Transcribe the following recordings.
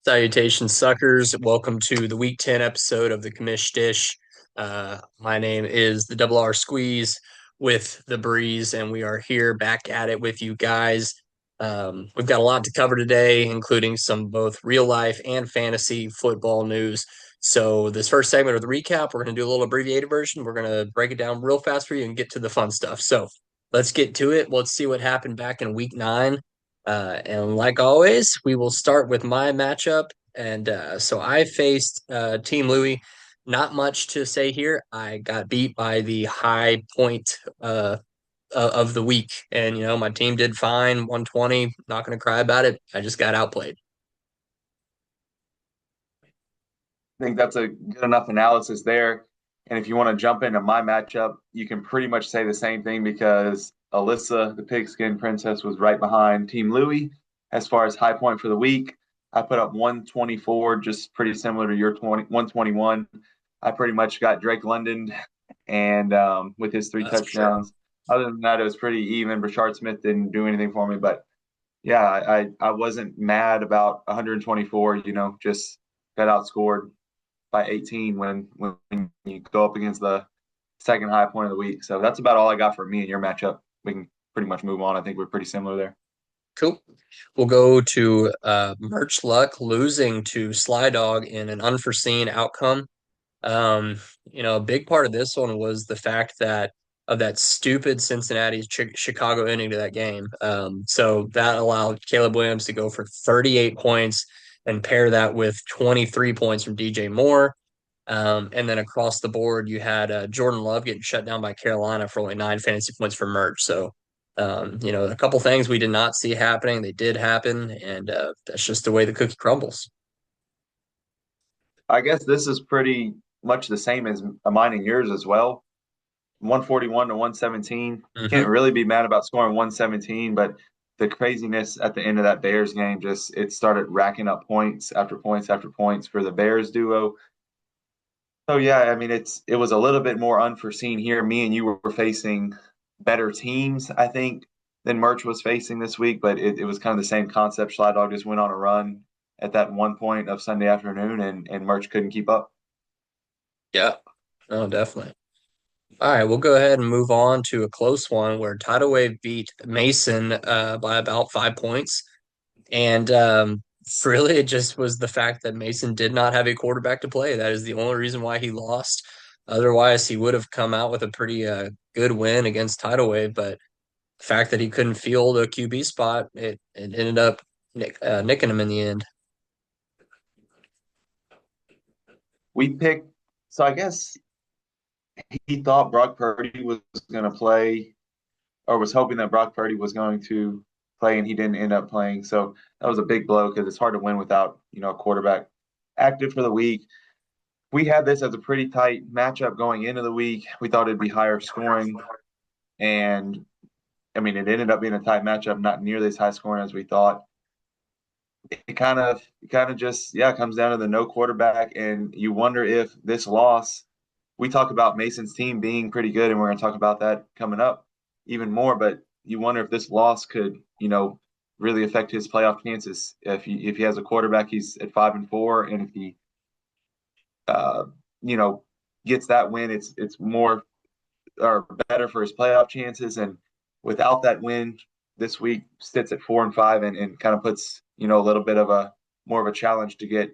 Salutations, suckers. Welcome to the Week 10 episode of the Commish Dish. My name is the Double R Squeeze with the Breeze, and we are here back at it with you guys. We've got a lot to cover today, including some both real life and fantasy football news. So, this first segment of the recap, we're going to do a little abbreviated version. We're going to break it down real fast for you and get to the fun stuff. So, let's get to it. Let's see what happened back in week 9. And like always, we will start with my matchup. And so I faced Team Louis. Not much to say here. I got beat by the high point of the week. And, my team did fine, 120. Not going to cry about it. I just got outplayed. I think that's a good enough analysis there. And if you want to jump into my matchup, you can pretty much say the same thing because Alyssa, the pigskin princess, was right behind Team Louis as far as high point for the week. I put up 124, just pretty similar to your 121. I pretty much got Drake London and with his three That's for sure. touchdowns. Other than that, it was pretty even. Rashard Smith didn't do anything for me, but yeah, I wasn't mad about 124. Just got outscored by 18 when you go up against the second high point of the week. So that's about all I got for me and your matchup. We can pretty much move on. I think we're pretty similar there. Cool. We'll go to Merch Luck losing to Sly Dog in an unforeseen outcome. A big part of this one was the fact that of that stupid Cincinnati Chicago ending to that game. So that allowed Caleb Williams to go for 38 points and pair that with 23 points from DJ Moore. And then across the board, you had Jordan Love getting shut down by Carolina for only 9 fantasy points for Merch. So, a couple things we did not see happening, they did happen, and that's just the way the cookie crumbles. I guess this is pretty much the same as mine and yours as well. 141 to 117. Can't Hmm. really be mad about scoring 117, but the craziness at the end of that Bears game just it started racking up points after points after points for the Bears duo. So yeah, I mean it was a little bit more unforeseen here. Me and you were facing better teams, I think, than Merch was facing this week, but it was kind of the same concept. Sly Dog just went on a run at that one point of Sunday afternoon and Merch couldn't keep up. Yeah, oh, definitely. All right, we'll go ahead and move on to a close one where Tidal Wave beat Mason by about 5 points. And really, it just was the fact that Mason did not have a quarterback to play. That is the only reason why he lost. Otherwise, he would have come out with a pretty good win against Tidal Wave. But the fact that he couldn't field a QB spot, it ended up nicking him in the end. We picked so I guess he thought Brock Purdy was going to play or was hoping that Brock Purdy was going to play and he didn't end up playing. So that was a big blow because it's hard to win without, a quarterback active for the week. We had this as a pretty tight matchup going into the week. We thought it'd be higher scoring. And I mean, it ended up being a tight matchup, not nearly as high scoring as we thought. It kind of just, yeah, comes down to the no quarterback. And you wonder if this loss, we talk about Mason's team being pretty good, and we're going to talk about that coming up even more. But you wonder if this loss could, really affect his playoff chances. If he has a quarterback, he's at 5-4, and if he, uh, you know, gets that win, it's more or better for his playoff chances. And without that win this week, sits at 4-5, and kind of puts a little bit of a more of a challenge to get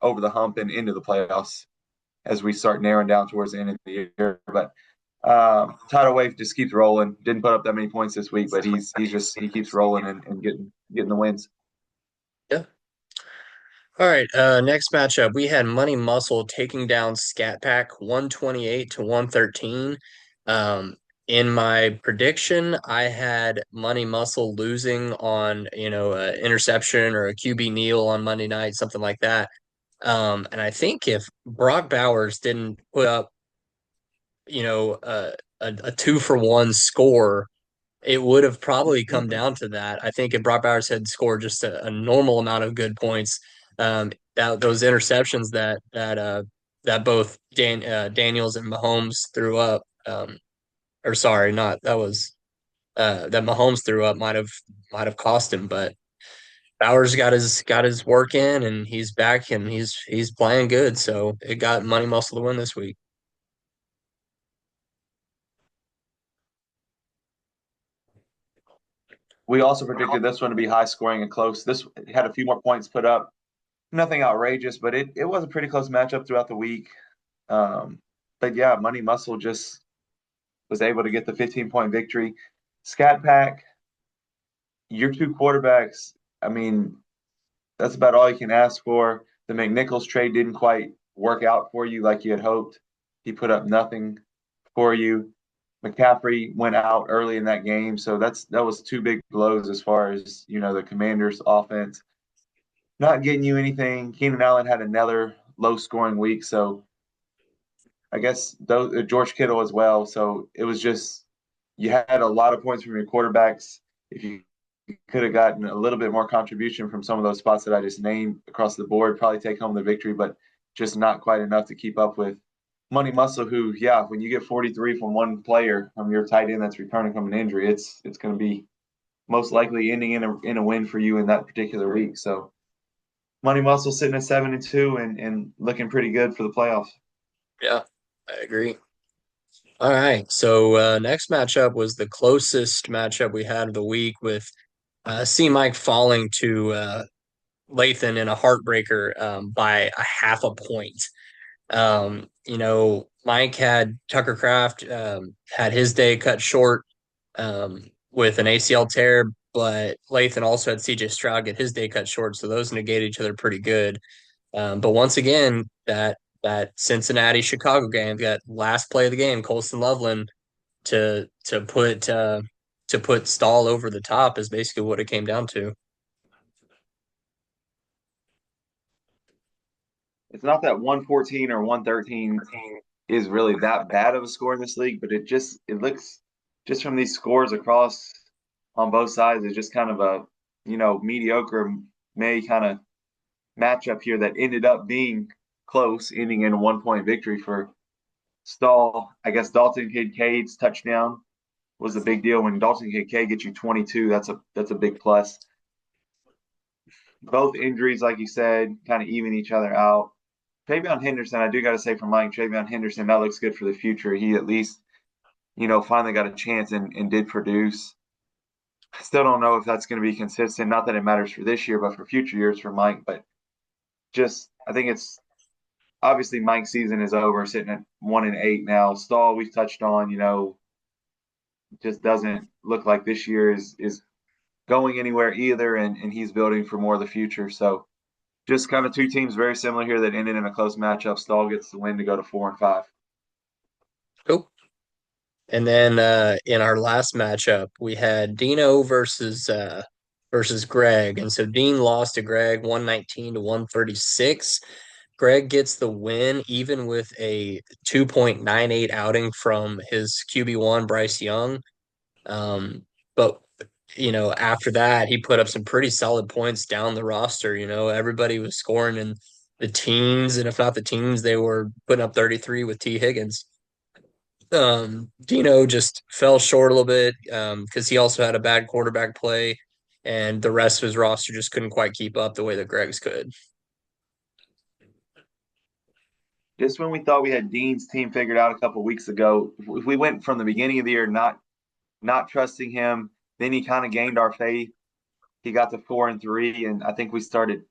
over the hump and into the playoffs as we start narrowing down towards the end of the year. But Tidal Wave just keeps rolling. Didn't put up that many points this week, but he keeps rolling and getting the wins. Yeah. All right. Next matchup, we had Money Muscle taking down Scat Pack 128 to 113. In my prediction, I had Money Muscle losing on, interception or a QB kneel on Monday night, something like that. And I think if Brock Bowers didn't put up, a 2-for-1 score, it would have probably come down to that. I think if Brock Bowers had scored just a normal amount of good points, that those interceptions that both Daniels and Mahomes threw up, or sorry, not that was that Mahomes threw up might have cost him, but Bowers got his work in, and he's back, and he's playing good. So it got Money Muscle to win this week. We also predicted this one to be high scoring and close. This had a few more points put up. Nothing outrageous, but it was a pretty close matchup throughout the week. Um, but yeah, Money Muscle just was able to get the 15-point victory. Scat Pack, your two quarterbacks, I mean, that's about all you can ask for. The McNichols trade didn't quite work out for you like you had hoped. He put up nothing for you. McCaffrey went out early in that game, so that was two big blows as far as the Commanders' offense not getting you anything. Keenan Allen had another low scoring week, so I guess those George Kittle as well. So it was just you had a lot of points from your quarterbacks. If you could have gotten a little bit more contribution from some of those spots that I just named across the board, probably take home the victory, but just not quite enough to keep up with Money Muscle, who, yeah, when you get 43 from one player from your tight end that's returning from an injury, it's going to be most likely ending in a win for you in that particular week. So Money Muscle sitting at 7-2 and looking pretty good for the playoffs. Yeah, I agree. All right. So next matchup was the closest matchup we had of the week with C Mike falling to Lathan in a heartbreaker by a half a point. Mike had Tucker Craft had his day cut short with an ACL tear, but Lathan also had CJ Stroud get his day cut short, so those negate each other pretty good. But once again, that Cincinnati Chicago game, that last play of the game, Colston Loveland to put Stahl over the top is basically what it came down to. It's not that 114 or 113 is really that bad of a score in this league, but it looks just from these scores across on both sides, it's just kind of a mediocre May kind of matchup here that ended up being close, ending in a 1 point victory for Stahl. I guess Dalton Kincaid's touchdown was a big deal. When Dalton Kincaid gets you 22, that's a big plus. Both injuries, like you said, kind of even each other out. Travion Henderson, I do got to say for Mike, Travion Henderson, that looks good for the future. He at least, finally got a chance and did produce. I still don't know if that's going to be consistent. Not that it matters for this year, but for future years for Mike. But just, I think it's obviously Mike's season is over, sitting at 1-8 now. Stahl, we've touched on, just doesn't look like this year is going anywhere either, and he's building for more of the future. So just kind of two teams very similar here that ended in a close matchup. Stahl gets the win to go to 4-5. Cool. And then in our last matchup, we had Dino versus Greg. And so Dean lost to Greg 119 to 136. Greg gets the win even with a 2.98 outing from his QB1 Bryce Young. But after that, he put up some pretty solid points down the roster. Everybody was scoring in the teens, and if not the teens, they were putting up 33 with T. Higgins. Dino just fell short a little bit because he also had a bad quarterback play, and the rest of his roster just couldn't quite keep up the way that Greg's could. Just when we thought we had Dean's team figured out a couple of weeks ago, if we went from the beginning of the year not trusting him, then he kind of gained our faith. He got to 4-3, and I think we started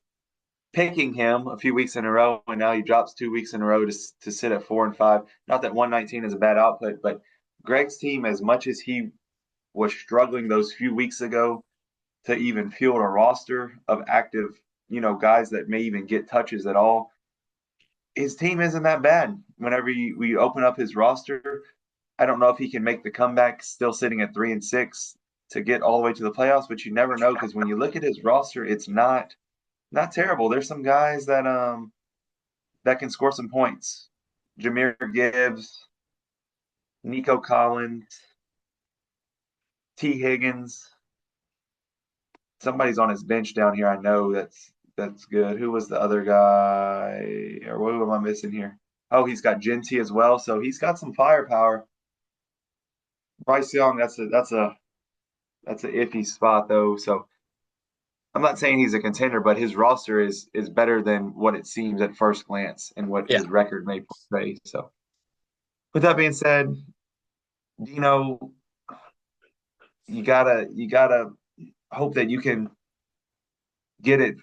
picking him a few weeks in a row, and now he drops 2 weeks in a row to sit at 4-5. Not that 119 is a bad output, but Greg's team, as much as he was struggling those few weeks ago to even field a roster of active, guys that may even get touches at all, his team isn't that bad. Whenever we open up his roster, I don't know if he can make the comeback still sitting at 3-6 to get all the way to the playoffs, but you never know because when you look at his roster, it's not terrible. There's some guys that can score some points. Jameer Gibbs, Nico Collins, T. Higgins. Somebody's on his bench down here. I know that's good. Who was the other guy? Or what am I missing here? Oh, he's got Genty as well, so he's got some firepower. Bryce Young, that's a iffy spot though. So I'm not saying he's a contender, but his roster is better than what it seems at first glance and what Yeah. his record may portray. So, with that being said, Dino, you gotta hope that you can get it,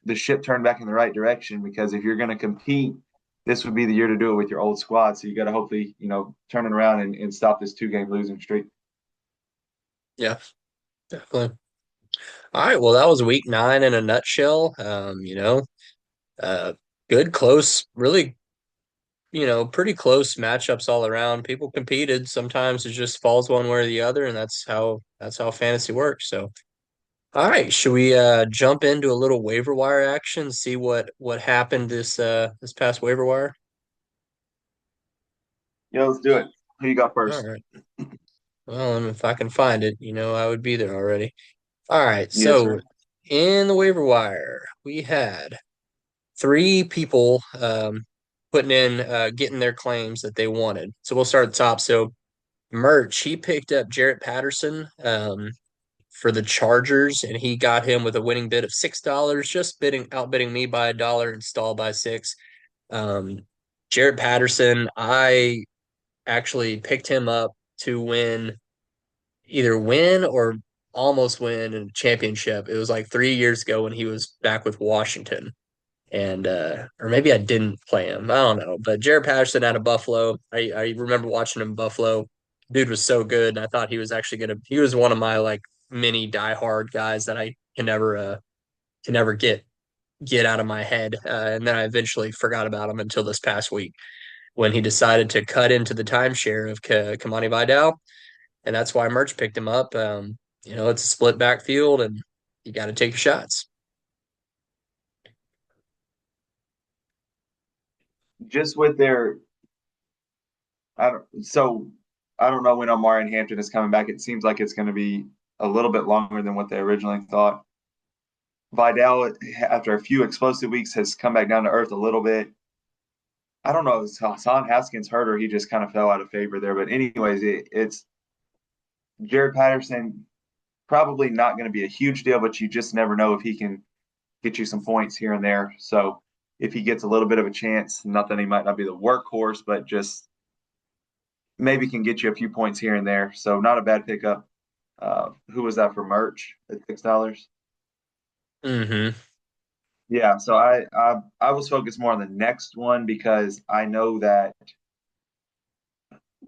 the ship turned back in the right direction because if you're going to compete, this would be the year to do it with your old squad. So you got to hopefully, turn it around and stop this 2 game losing streak. Yeah, definitely. All right. Well, that was week 9 in a nutshell. Uh, good, close, really, pretty close matchups all around. People competed. Sometimes it just falls one way or the other, and that's how fantasy works. So, all right, should we jump into a little waiver wire action, see what happened this past waiver wire? Yeah, let's do it. Who you got All first? right. Well, and if I can find it, I would be there already. All right. Yes, So sir. in the waiver wire, we had three people putting in getting their claims that they wanted. So we'll start at the top. So Merch, he picked up Jarrett Patterson for the Chargers, and he got him with a winning bid of $6, just outbidding me by $1 and stall by six. Um, Jarrett Patterson, I actually picked him up to either win or almost win a championship. It was like 3 years ago when he was back with Washington. And or maybe I didn't play him. I don't know. But Jared Patterson out of Buffalo. I remember watching him in Buffalo. Dude was so good. And I thought he was actually gonna he was one of my like mini diehard guys that I can never get out of my head. And then I eventually forgot about him until this past week when he decided to cut into the timeshare of Kamani Vidal, and that's why Merch picked him up. It's a split backfield, and you got to take your shots. Just with their, I don't know when Omari Hampton is coming back. It seems like it's going to be a little bit longer than what they originally thought. Vidal, after a few explosive weeks, has come back down to earth a little bit. I don't know if Hassan Haskins hurt or he just kind of fell out of favor there. But anyways, it's Jared Patterson, probably not going to be a huge deal, but you just never know if he can get you some points here and there. So if he gets a little bit of a chance, not that he might not be the workhorse, but just maybe can get you a few points here and there. So not a bad pickup. Who was that for Merch at $6? Mm-hmm. Yeah, so I was focused more on the next one because I know that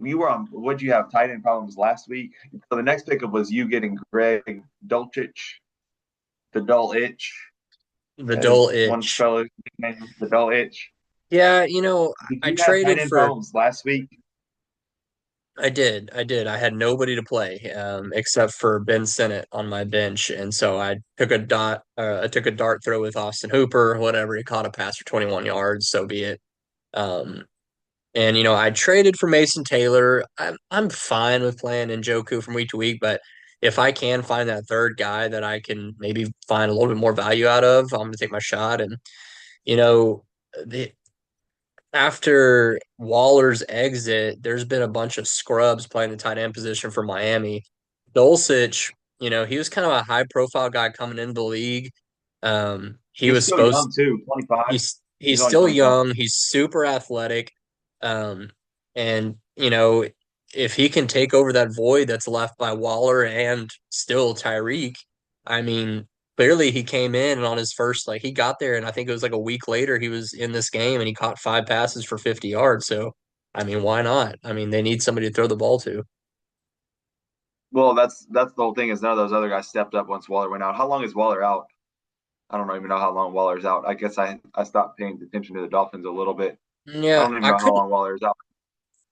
you were on what you have tight end problems last week. So the next pickup was you getting Greg Dulcich, the dull itch, The as dull one itch. fellow nicknamed the dull itch. Yeah, Did I you have tight traded end for. problems last week? I did. I did. I had nobody to play except for Ben Sinnott on my bench, and so I took a dot. I took a dart throw with Austin Hooper. Whatever, he caught a pass for 21 yards. So be it. Um, And I traded for Mason Taylor. I'm fine with playing Njoku from week to week, but if I can find that third guy that I can maybe find a little bit more value out of, I'm gonna take my shot. And you know, the, after Waller's exit, there's been a bunch of scrubs playing the tight end position for Miami. Dulcich, he was kind of a high profile guy coming into the league. He He's was still supposed young too, 25. he's He's only still 25. young. He's super athletic. Um, and if he can take over that void that's left by Waller and still Tyreek, I mean, clearly he came in and on his first, like he got there, and I think it was like a week later he was in this game and he caught 5 passes for 50 yards. So, I mean, why not? I mean, they need somebody to throw the ball to. Well, that's the whole thing is none of those other guys stepped up once Waller went out. How long is Waller out? I don't even know how long Waller's out. I guess I stopped paying attention to the Dolphins a little bit. I Yeah, don't even I know how couldn't long Waller's out.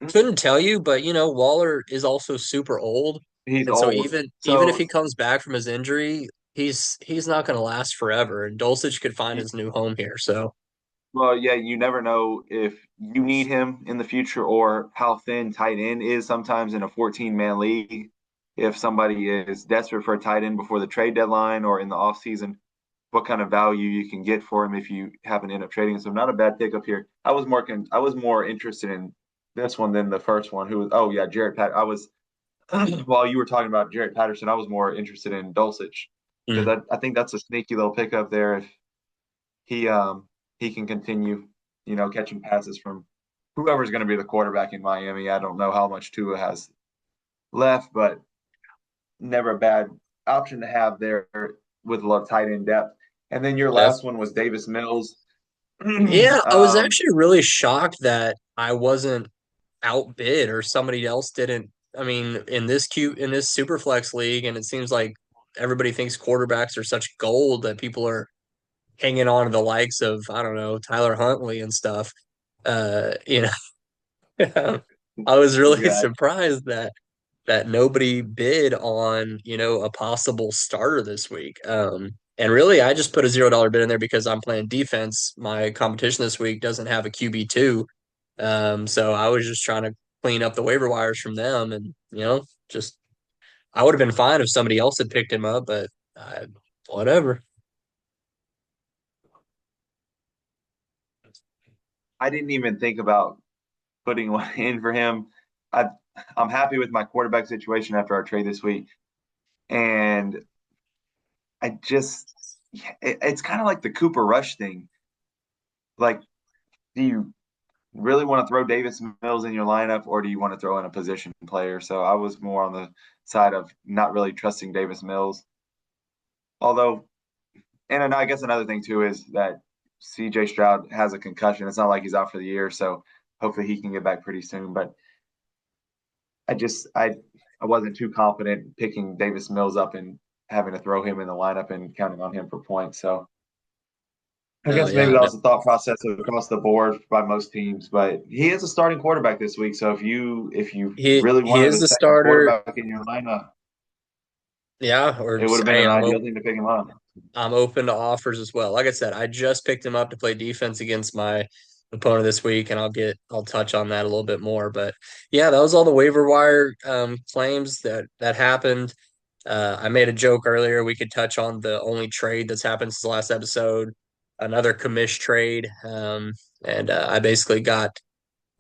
couldn't tell you, but Waller is also super old, He's and so old. even if So, he comes back from his injury, he's not going to last forever. And Dulcich could find his new home here. So, well, yeah, you never know if you need him in the future or how thin tight end is sometimes in a 14-man league. If somebody is desperate for a tight end before the trade deadline or in the offseason, what kind of value you can get for him if you happen to end up trading. So not a bad pickup here. I was more interested in this one than the first one. Who was yeah, Jarrett Pat. I was while you were talking about Jarrett Patterson, I was more interested in Dulcich. because Mm. I think that's a sneaky little pickup there if he he can continue, catching passes from whoever's going to be the quarterback in Miami. I don't know how much Tua has left, but never a bad option to have there with a lot of tight end depth. And then your Def- last one was Davis Mills. Yeah, I was actually really shocked that I wasn't outbid or somebody else didn't. I mean, in this super flex league, and it seems like everybody thinks quarterbacks are such gold that people are hanging on to the likes of, I don't know, Tyler Huntley and stuff. You know, I was really Yeah, surprised that nobody bid on, a possible starter this week. And really, I just put a $0 bid in there because I'm playing defense. My competition this week doesn't have a QB2. So I was just trying to clean up the waiver wires from them, and just I would have been fine if somebody else had picked him up, but whatever. I didn't even think about putting one in for him. I I'm happy with my quarterback situation after our trade this week, and I just it's kind of like the Cooper Rush thing. Like, do you really want to throw Davis Mills in your lineup, or do you want to throw in a position player? So I was more on the side of not really trusting Davis Mills. Although, and I guess another thing too is that CJ Stroud has a concussion. It's not like he's out for the year, so hopefully he can get back pretty soon. But I just I wasn't too confident picking Davis Mills up and having to throw him in the lineup and counting on him for points. So I No, guess maybe yeah, that no, was the thought process across the board by most teams. But he is a starting quarterback this week. So if you really he wanted is a the second starter. quarterback in your lineup, Yeah, or it would have been hey, an ideal thing to pick him up. I'm open to offers as well. Like I said, I just picked him up to play defense against my opponent this week, and I'll touch on that a little bit more. But yeah, that was all the waiver wire claims that happened. I made a joke earlier. We could touch on the only trade that's happened since the last episode, another commish trade. And I basically got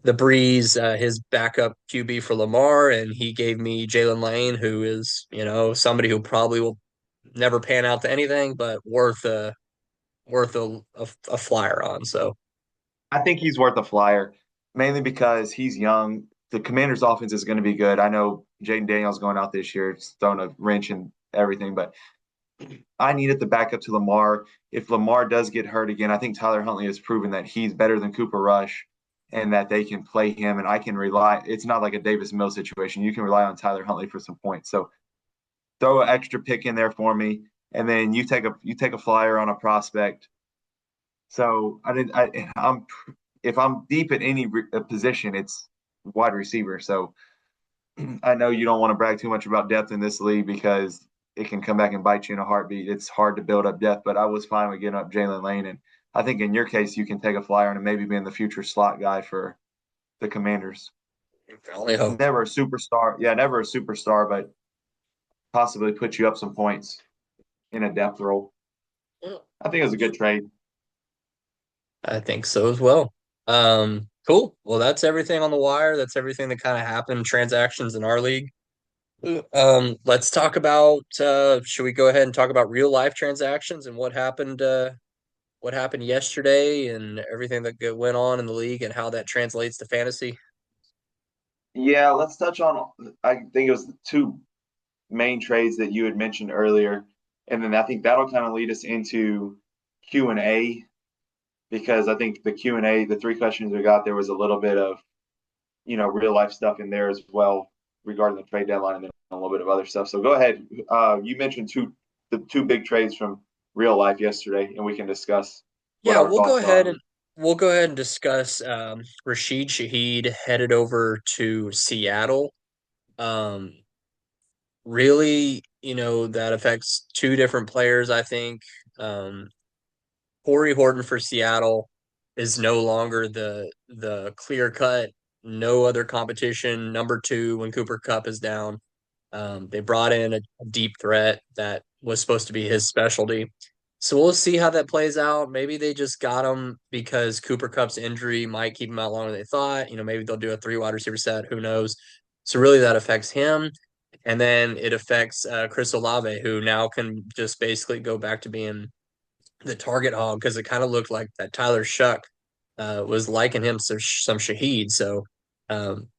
the Breeze, his backup QB for Lamar, and he gave me Jalen Lane, who is, somebody who probably will never pan out to anything, but worth a flyer on. So I think he's worth a flyer, mainly because he's young. The Commanders' offense is going to be good. I know Jaden Daniels going out this year, it's thrown a wrench in everything, but I needed the backup to Lamar. If Lamar does get hurt again, I think Tyler Huntley has proven that he's better than Cooper Rush and that they can play him. And I can rely, it's not like a Davis Mills situation. You can rely on Tyler Huntley for some points. So throw an extra pick in there for me. And then you take a flyer on a prospect. So I didn't. I'm if I'm deep at any position, it's wide receiver. So I know you don't want to brag too much about depth in this league because it can come back and bite you in a heartbeat. It's hard to build up depth, but I was fine with getting up Jalen Lane, and I think in your case you can take a flyer on and maybe being the future slot guy for the Commanders. I only hope. Never a superstar, yeah, never a superstar, but possibly put you up some points in a depth role. I think it was a good trade. I think so as well. Cool. Well, that's everything on the wire. That's everything that kind of happened, transactions in our league. Let's talk about should we go ahead and talk about real life transactions and what happened yesterday and everything that went on in the league and how that translates to fantasy? Yeah, let's touch on. I think it was the two main trades that you had mentioned earlier, and then I think that'll kind of lead us into Q&A because I think the Q&A, the three questions we got, there was a little bit of real life stuff in there as well regarding the trade deadline and then a little bit of other stuff. So go ahead. You mentioned the two big trades from real life yesterday, and we can discuss what Yeah, our thoughts are on them. we'll go ahead and discuss Rashid Shaheed headed over to Seattle. Um, Really, that affects two different players, I think. Um, Corey Horton for Seattle is no longer the clear cut, no other competition number two when Cooper Cup is down. They brought in a deep threat that was supposed to be his specialty. So we'll see how that plays out. Maybe they just got him because Cooper Cup's injury might keep him out longer than they thought. Maybe they'll do a three wide receiver set. Who knows? So really that affects him. And then it affects Chris Olave, who now can just basically go back to being the target hog because it kind of looked like that Tyler Shuck was liking him some Shaheed. So um,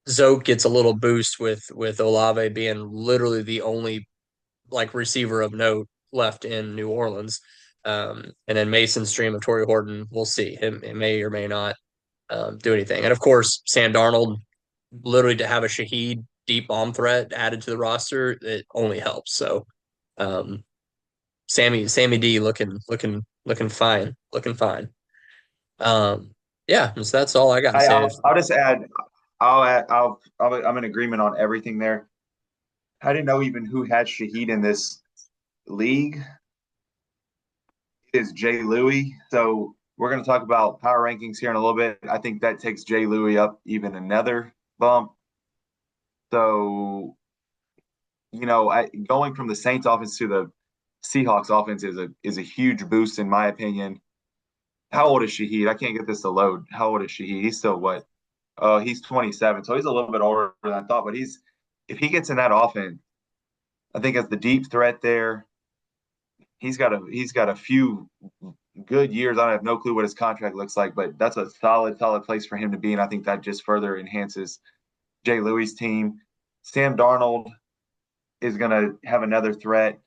Zoke gets a little boost with Olave being literally the only like receiver of note left in New Orleans. And then Mason's stream of Torrey Horton, we'll see. It may or may not do anything. And of course, Sam Darnold, literally to have a Shaheed deep bomb threat added to the roster, it only helps. So um, Sammy D looking fine, looking fine. Um, yeah, so that's all I got to say. I'll just add, I'm in agreement on everything there. I didn't know even who had Shaheed in this league. It is Jay Louie. So we're going to talk about power rankings here in a little bit. I think that takes Jay Louie up even another bump. So, going from the Saints offense to the Seahawks offense is a huge boost in my opinion. How old is Shaheed? I can't get this to load. How old is Shaheed? He's still what? He's 27, so he's a little bit older than I thought. But if he gets in that offense, I think as the deep threat there, he's got a few good years. I have no clue what his contract looks like, but that's a solid place for him to be, and I think that just further enhances Jay Louis' team. Sam Darnold is going to have another threat,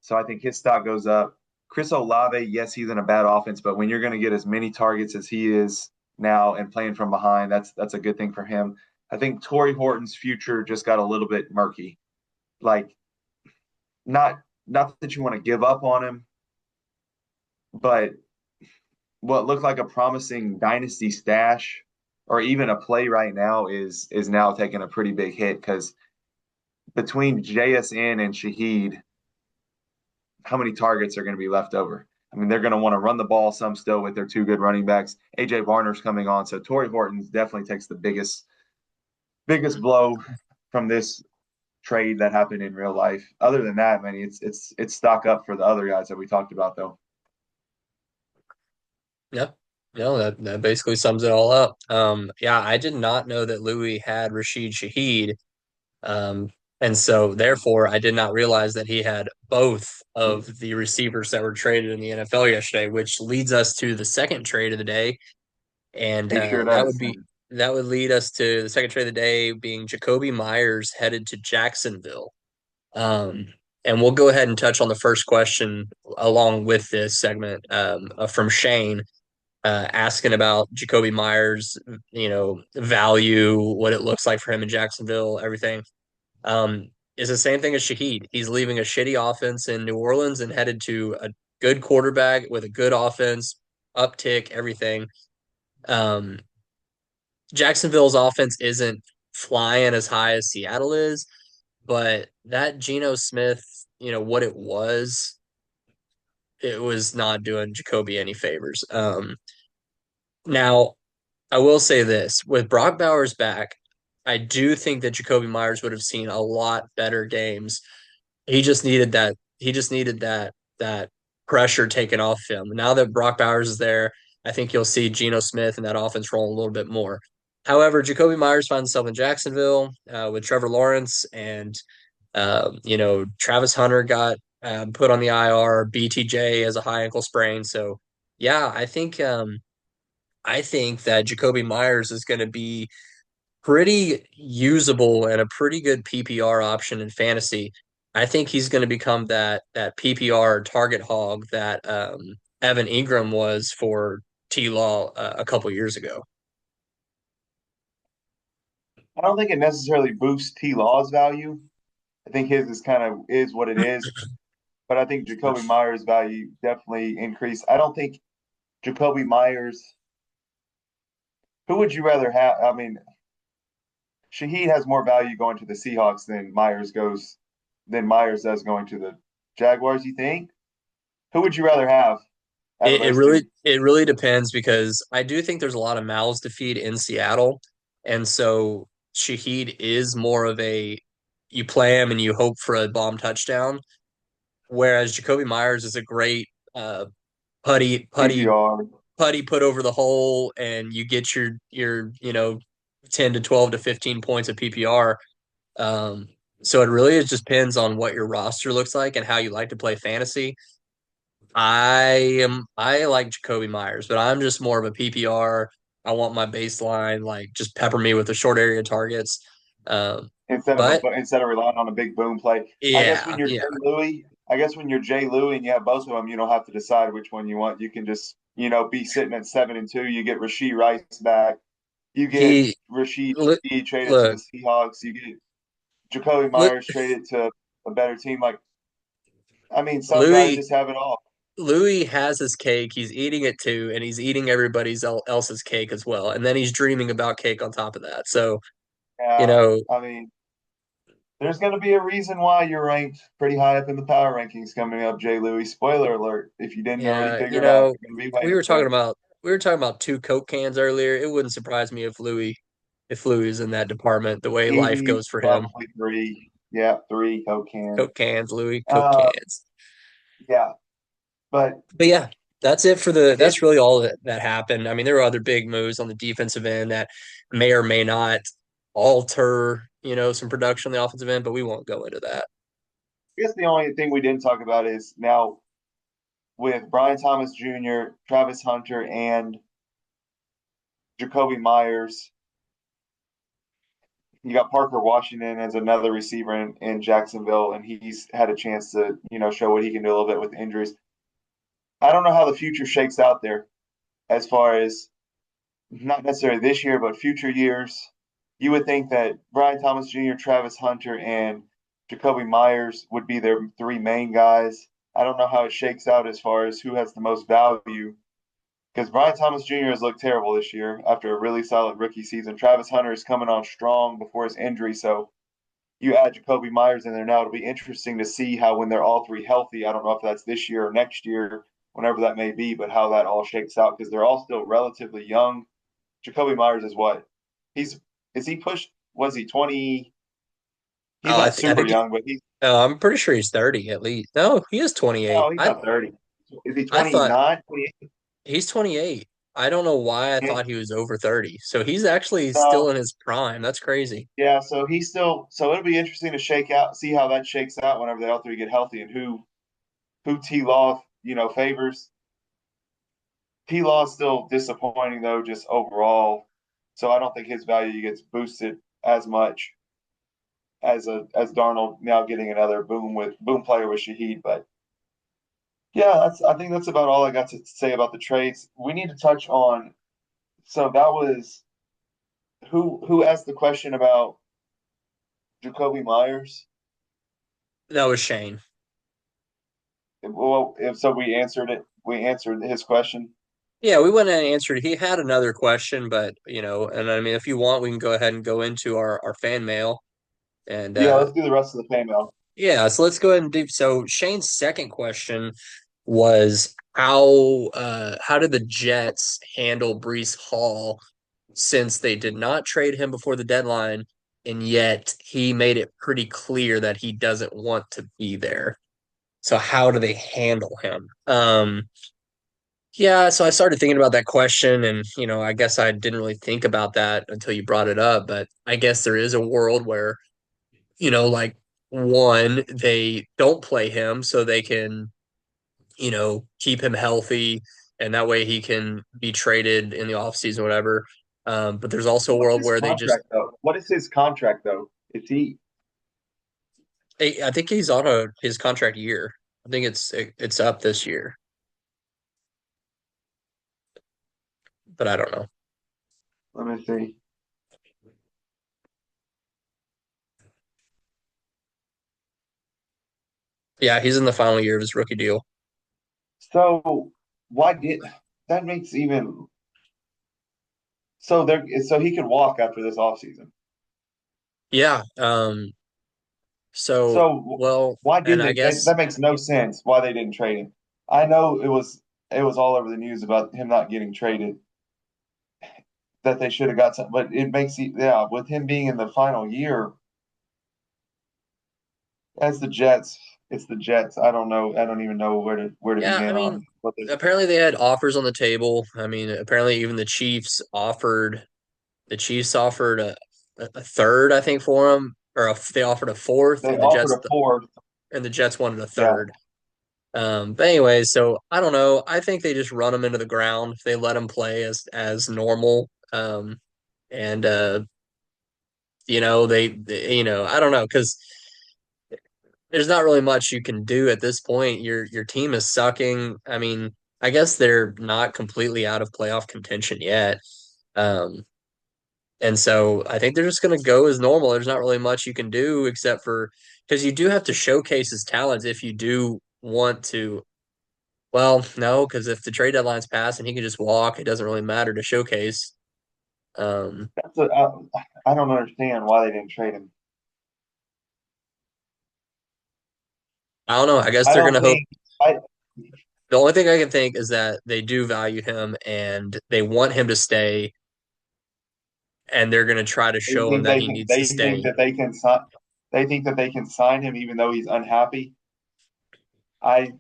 so I think his stock goes up. Chris Olave, yes, he's in a bad offense, but when you're going to get as many targets as he is now and playing from behind, that's a good thing for him. I think Torrey Horton's future just got a little bit murky. Like, not that you want to give up on him, but what looked like a promising dynasty stash or even a play right now is now taking a pretty big hit because between JSN and Shaheed, how many targets are going to be left over? I mean, they're going to want to run the ball some still with their two good running backs. AJ Varner's coming on, so Torrey Horton definitely takes the biggest blow from this trade that happened in real life. Other than that, man, it's stock up for the other guys that we talked about though. Yeah. No, that basically sums it all up. Yeah, I did not know that Louis had Rashid Shaheed. Um, and so therefore I did not realize that he had both of the receivers that were traded in the NFL yesterday, which leads us to the second trade of the day. And He sure that would does. be that would lead us to the second trade of the day being Jacoby Myers headed to Jacksonville. Um, and we'll go ahead and touch on the first question along with this segment from Shane asking about Jacoby Myers, value, what it looks like for him in Jacksonville, everything. Is the same thing as Shaheed. He's leaving a shitty offense in New Orleans and headed to a good quarterback with a good offense, uptick, everything. Um, Jacksonville's offense isn't flying as high as Seattle is, but that Geno Smith, what it was not doing Jacoby any favors. Now I will say this with Brock Bowers back, I do think that Jacoby Myers would have seen a lot better games. He just needed that pressure taken off him. Now that Brock Bowers is there, I think you'll see Geno Smith and that offense roll a little bit more. However, Jacoby Myers finds himself in Jacksonville with Trevor Lawrence and Travis Hunter got put on the IR. BTJ has a high ankle sprain. So yeah, I think that Jacoby Myers is going to be pretty usable and a pretty good PPR option in fantasy. I think he's going to become that PPR target hog that Evan Ingram was for T Law a couple years ago. I don't think it necessarily boosts T Law's value. I think his is kind of is what it is. But I think Jacoby Myers' value definitely increased. I don't think Jacoby Myers. Who would you rather have? I mean, Shaheed has more value going to the Seahawks than Myers does going to the Jaguars. You think? Who would you rather have out of It those really two? it really depends because I do think there's a lot of mouths to feed in Seattle, and so Shaheed is more of a you play him and you hope for a bomb touchdown, whereas Jacoby Myers is a great uh, putty putty PPR. putty put over the hole and you get your 10 to 12 to 15 points of PPR. So it really just depends on what your roster looks like and how you like to play fantasy. I like Jacoby Myers, but I'm just more of a PPR. I want my baseline, like just pepper me with the short area targets. Um, but Instead of relying on a big boom play. I guess when yeah, you're yeah, Jay Louis, I guess when you're Jay Louis and you have both of them, you don't have to decide which one you want. You can just be sitting at 7-2. You get Rasheed Rice back. You get he Rashid look, Shaheed traded to the look, Seahawks. You get Jacoby look Myers traded to a better team. Like, I mean, some guys Louis just have it all. Louis has his cake. He's eating it too, and he's eating everybody's else's cake as well. And then he's dreaming about cake on top of that. So, you Yeah, know, I mean, there's going to be a reason why you're ranked pretty high up in the power rankings coming up, Jay Louis. Spoiler alert! If you didn't already yeah, figure it out, you're going to be we waiting were for talking it. about we were talking about two Coke cans earlier. It wouldn't surprise me if Louis is in that department, the way life Easy, goes for him. probably three. Yeah, three Coke cans. Coke cans, Louis, Coke Uh, cans. yeah, but But yeah, it that's really all that happened. I mean, there were other big moves on the defensive end that may or may not alter, some production on the offensive end, but we won't go into that. I guess the only thing we didn't talk about is now with Brian Thomas Jr., Travis Hunter, and Jacoby Myers. You got Parker Washington as another receiver in Jacksonville, and he's had a chance to show what he can do a little bit with injuries. I don't know how the future shakes out there as far as not necessarily this year, but future years. You would think that Brian Thomas Jr., Travis Hunter, and Jacoby Myers would be their three main guys. I don't know how it shakes out as far as who has the most value because Brian Thomas Jr. has looked terrible this year after a really solid rookie season. Travis Hunter is coming on strong before his injury, so you add Jacoby Myers in there now. It'll be interesting to see how when they're all three healthy. I don't know if that's this year or next year, whenever that may be, but how that all shakes out because they're all still relatively young. Jacoby Myers is what? He's is he pushed? Was he 20? He's Oh, not I super think young, but he's I'm pretty sure he's 30 at least. No, he is 28. no, he's not 30. Is he I thought 29, 28? he's 28. I don't know why I thought he was over 30. So he's actually still No, in his prime. That's crazy. yeah. So he's still. So it'll be interesting to see how that shakes out whenever they all three get healthy, and who T Law favors. T Law is still disappointing though, just overall. So I don't think his value gets boosted as much as Darnold now getting another boom player with Shaheed. But yeah, I think that's about all I got to say about the trades. We need to touch on. So that was who asked the question about Jacoby Myers. That was Shane. Well, if so, we answered it. We answered his question. Yeah, we went and answered. He had another question, but and I mean, if you want, we can go ahead and go into our fan mail. And Yeah, let's do the rest of the fan mail. yeah, so let's go ahead and do. So Shane's second question was how did the Jets handle Brees Hall since they did not trade him before the deadline, and yet he made it pretty clear that he doesn't want to be there. So how do they handle him? Yeah, so I started thinking about that question, and I guess I didn't really think about that until you brought it up. But I guess there is a world where, like one, they don't play him so they can, keep him healthy, and that way he can be traded in the offseason, whatever. But there's also a What's world his where they just, contract though? What is his contract though? Is he I think he's on his contract year. I think it's up this year, but I don't know. Let me see. Yeah, he's in the final year of his rookie deal. So why did that makes even so there so he could walk after this offseason. Yeah. So, So well, why and didn't I they? guess, That makes no sense. Why they didn't trade him? I know it was all over the news about him not getting traded. That they should have got some, but it makes yeah with him being in the final year as the Jets. It's the Jets. I don't know. I don't even know where to yeah, I begin mean, on what the apparently they had offers on the table. I mean, apparently even the Chiefs offered a third, I think, for him. they offered a fourth, They offered a fourth. and the Jets wanted a Yeah, third. But anyway, so I don't know. I think they just run him into the ground. They let him play as normal. And I don't know because there's not really much you can do at this point. Your team is sucking. I mean, I guess they're not completely out of playoff contention yet. Um, and so I think they're just going to go as normal. There's not really much you can do except for because you do have to showcase his talents if you do want to. Well, no, because if the trade deadline's passed and he can just walk, it doesn't really matter to showcase. Um, I don't understand why they didn't trade him. I don't know. I guess I they're going don't to hope. think I The only thing I can think is that they do value him and they want him to stay, and they're going to try to they show him think that they he can needs to they think stay. that they can sign they think that they can sign him even though he's unhappy. I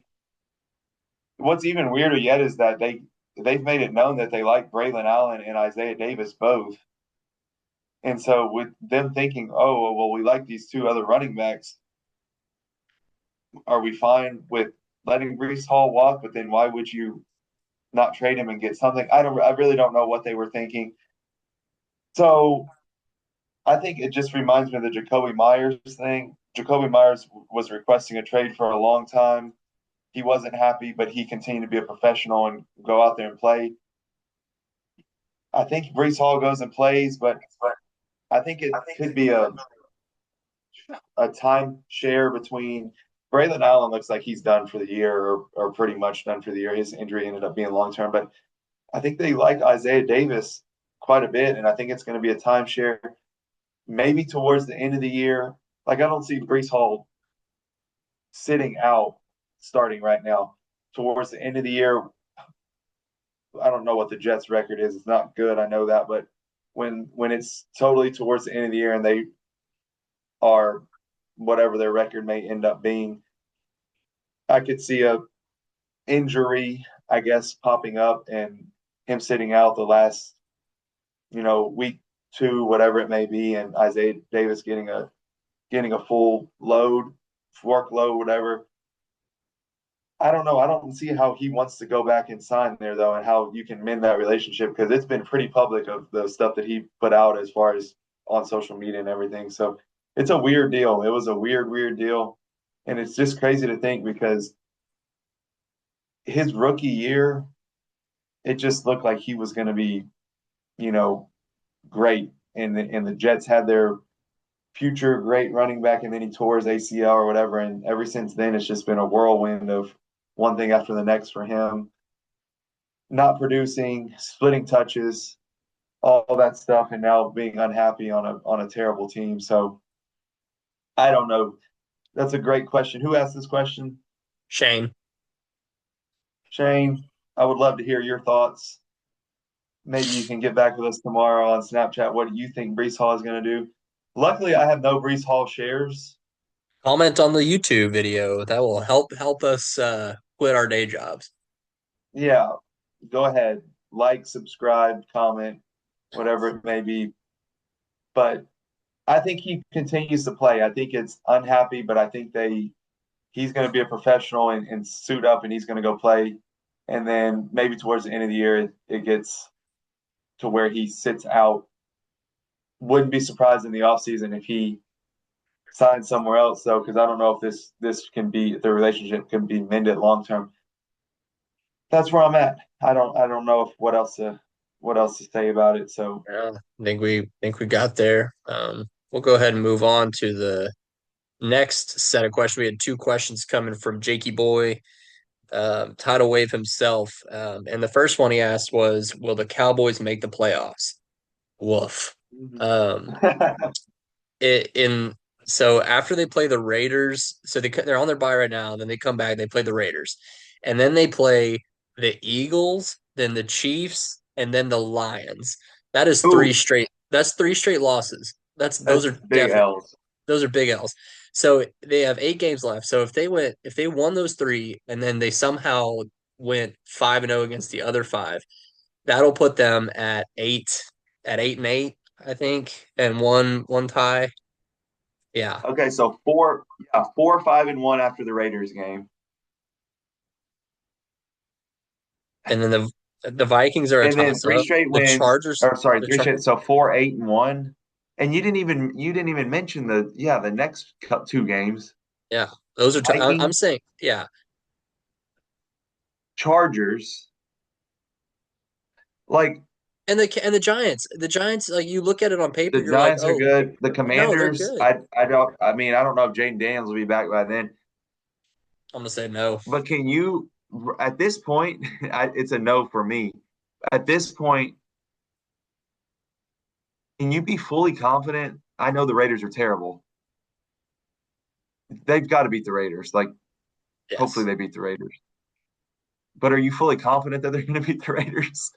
What's even weirder yet is that they've made it known that they like Braylon Allen and Isaiah Davis both. And so with them thinking, oh well, we like these two other running backs, are we fine with letting Brees Hall walk? But then why would you not trade him and get something? I really don't know what they were thinking. So I think it just reminds me of the Jacoby Myers thing. Jacoby Myers was requesting a trade for a long time. He wasn't happy, but he continued to be a professional and go out there and play. I think Brees Hall goes and plays, but I think it could be a time share between Braylon Allen looks like he's done for the year or pretty much done for the year. His injury ended up being long term, but I think they like Isaiah Davis quite a bit, and I think it's going to be a timeshare. Maybe towards the end of the year, like I don't see Brees Hall sitting out starting right now. Towards the end of the year, I don't know what the Jets' record is. It's not good, I know that, but when it's totally towards the end of the year and they are whatever their record may end up being, I could see a injury, I guess, popping up and him sitting out the last, week two, whatever it may be, and Isaiah Davis getting a full load, workload, whatever. I don't know. I don't see how he wants to go back and sign there though, and how you can mend that relationship because it's been pretty public of the stuff that he put out as far as on social media and everything. So it's a weird deal. It was a weird deal, and it's just crazy to think because his rookie year, it just looked like he was going to be, you know, great, and the Jets had their future great running back, and then he tore his ACL or whatever, and ever since then it's just been a whirlwind of one thing after the next for him, not producing, splitting touches, all that stuff, and now being unhappy on a terrible team. So I don't know. That's a great question. Who asked this question? Shane. Shane. I would love to hear your thoughts. Maybe you can get back with us tomorrow on Snapchat. What do you think Brees Hall is going to do? Luckily, I have no Brees Hall shares. Comment on the YouTube video. That will help us quit our day jobs. Yeah, go ahead. Like, subscribe, comment, whatever it may be. But I think he continues to play. I think it's unhappy, but I think he's going to be a professional and suit up and he's going to go play. And then maybe towards the end of the year, it gets to where he sits out. Wouldn't be surprised in the offseason if he signs somewhere else, though, because I don't know if this can be the relationship can be mended long term. That's where I'm at. I don't know if what else to say about it. So Yeah, I think we got there. We'll go ahead and move on to the next set of questions. We had two questions coming from Jakey Boy, Tidal Wave himself. And the first one he asked was, "Will the Cowboys make the playoffs?" Woof. Um, it in so after they play the Raiders, so they're on their bye right now. Then they come back, they play the Raiders, and then they play the Eagles, then the Chiefs, and then the Lions. That is three ooh, straight. That's three straight losses. Those that's are big definitely L's. those are big L's. So they have 8 games left. So if they won those three, and then they somehow went 5-0 against the other five, that'll put them at 8 and 8, I think, and one tie. Yeah. Okay, so four, yeah, 4-5-1 after the Raiders game, And then the Vikings are a and then toss three up. straight The wins. Chargers, Or sorry, the three Char- straight. So 4-8-1, and you didn't even mention the next two games. yeah, those are. I'm Vikings, saying, yeah, Chargers, like and the Giants. The Giants, like you look at it on paper, the you're like, Giants are oh, good. The no, they're Commanders, good. I don't know if Jaden Daniels will be back by then. I'm gonna say no. But can you, at this point, it's a no for me. At this point, can you be fully confident? I know the Raiders are terrible. They've got to beat the Raiders. Like, hopefully Yes, they beat the Raiders. But are you fully confident that they're going to beat the Raiders?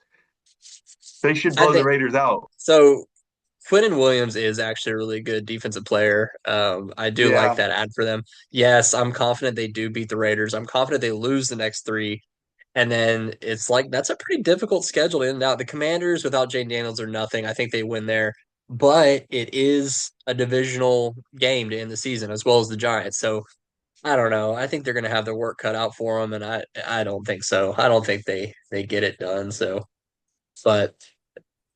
They should I blow the think Raiders out. so. Quentin Williams is actually a really good defensive player. I do like Yeah. that ad for them. Yes, I'm confident they do beat the Raiders. I'm confident they lose the next three. And then it's like that's a pretty difficult schedule to end out. The Commanders without Jane Daniels are nothing. I think they win there. But it is a divisional game to end the season as well as the Giants. So I don't know. I think they're going to have their work cut out for them, and I don't think so. I don't think they get it done. So, but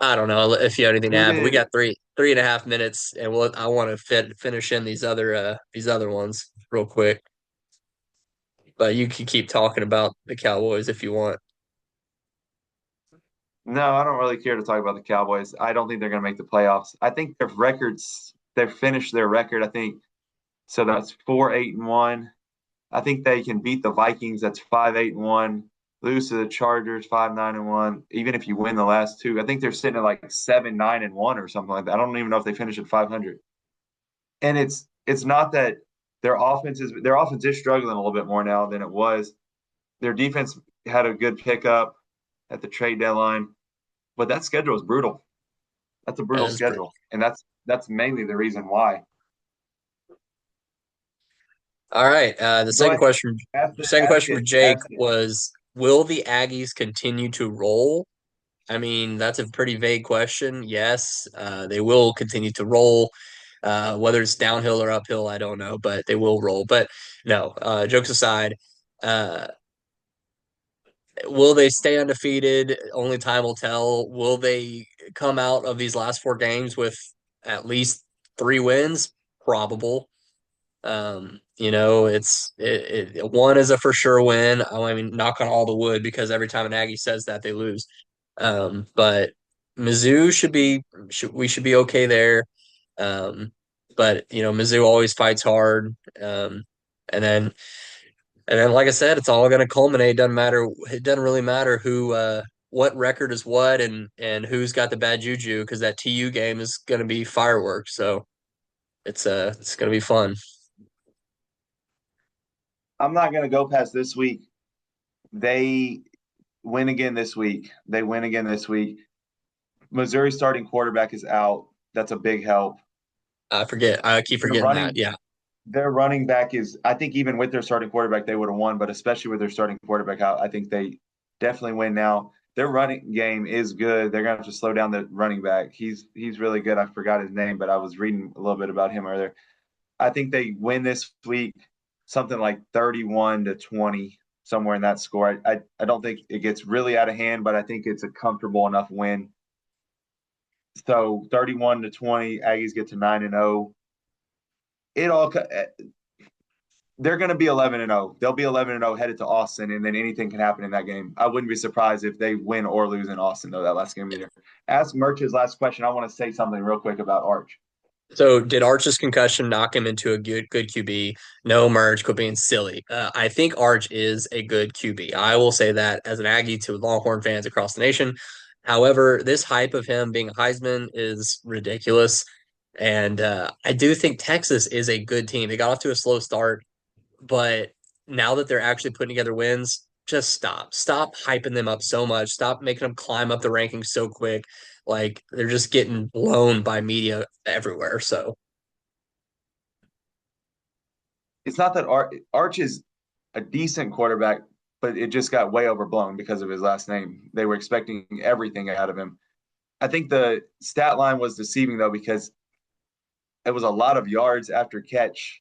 I don't know if you have anything to Who add. But we did? got three and a half minutes, and I want to finish in these other ones real quick. But you can keep talking about the Cowboys if you want. No, I don't really care to talk about the Cowboys. I don't think they're going to make the playoffs. I think their records, they've finished their record. I think so. That's 4-8-1. I think they can beat the Vikings. That's 5-8-1. Lose to the Chargers 5-9-1. Even if you win the last two, I think they're sitting at like 7-9-1 or something like that. I don't even know if they finish at 500. And it's not that their offense is struggling a little bit more now than it was. Their defense had a good pickup at the trade deadline, but that schedule is brutal. That's a That brutal is brutal. schedule, and that's mainly the reason why. All right. Go ahead, The second question for Jake ask it. was, will the Aggies continue to roll? I mean, that's a pretty vague question. Yes, they will continue to roll. Whether it's downhill or uphill, I don't know, but they will roll. But no, jokes aside, uh, will they stay undefeated? Only time will tell. Will they come out of these last four games with at least three wins? Probable. One is a for sure win. I mean, knock on all the wood because every time an Aggie says that, they lose. But Mizzou we should be okay there. Um, but Mizzou always fights hard. And then like I said, it's all going to culminate. It doesn't matter. It doesn't really matter what record is what, and who's got the bad juju because that TU game is going to be fireworks. So it's going to be fun. I'm not going to go past this week. They win again this week. They win again this week. Missouri starting quarterback is out. That's a big help. I forget. I keep Their forgetting that. running Yeah. their running back is, I think, even with their starting quarterback, they would have won, but especially with their starting quarterback out, I think they definitely win now. Their running game is good. They're gonna have to slow down the running back. He's really good. I forgot his name, but I was reading a little bit about him earlier. I think they win this week, something like 31-20, somewhere in that score. I don't think it gets really out of hand, but I think it's a comfortable enough win. So 31-20, Aggies get to 9-0. It all they're going to be 11-0. They'll be 11-0 headed to Austin, and then anything can happen in that game. I wouldn't be surprised if they win or lose in Austin, though, that last game either. Ask Merch's last question. I want to say something real quick about Arch. So did Arch's concussion knock him into a good QB? No, Merge, quit being silly. I think Arch is a good QB. I will say that as an Aggie to Longhorn fans across the nation. However, this hype of him being a Heisman is ridiculous. And I do think Texas is a good team. They got off to a slow start, but now that they're actually putting together wins, just stop. Stop hyping them up so much. Stop making them climb up the rankings so quick. Like they're just getting blown by media everywhere. So It's not that Arch is a decent quarterback, but it just got way overblown because of his last name. They were expecting everything out of him. I think the stat line was deceiving, though, because it was a lot of yards after catch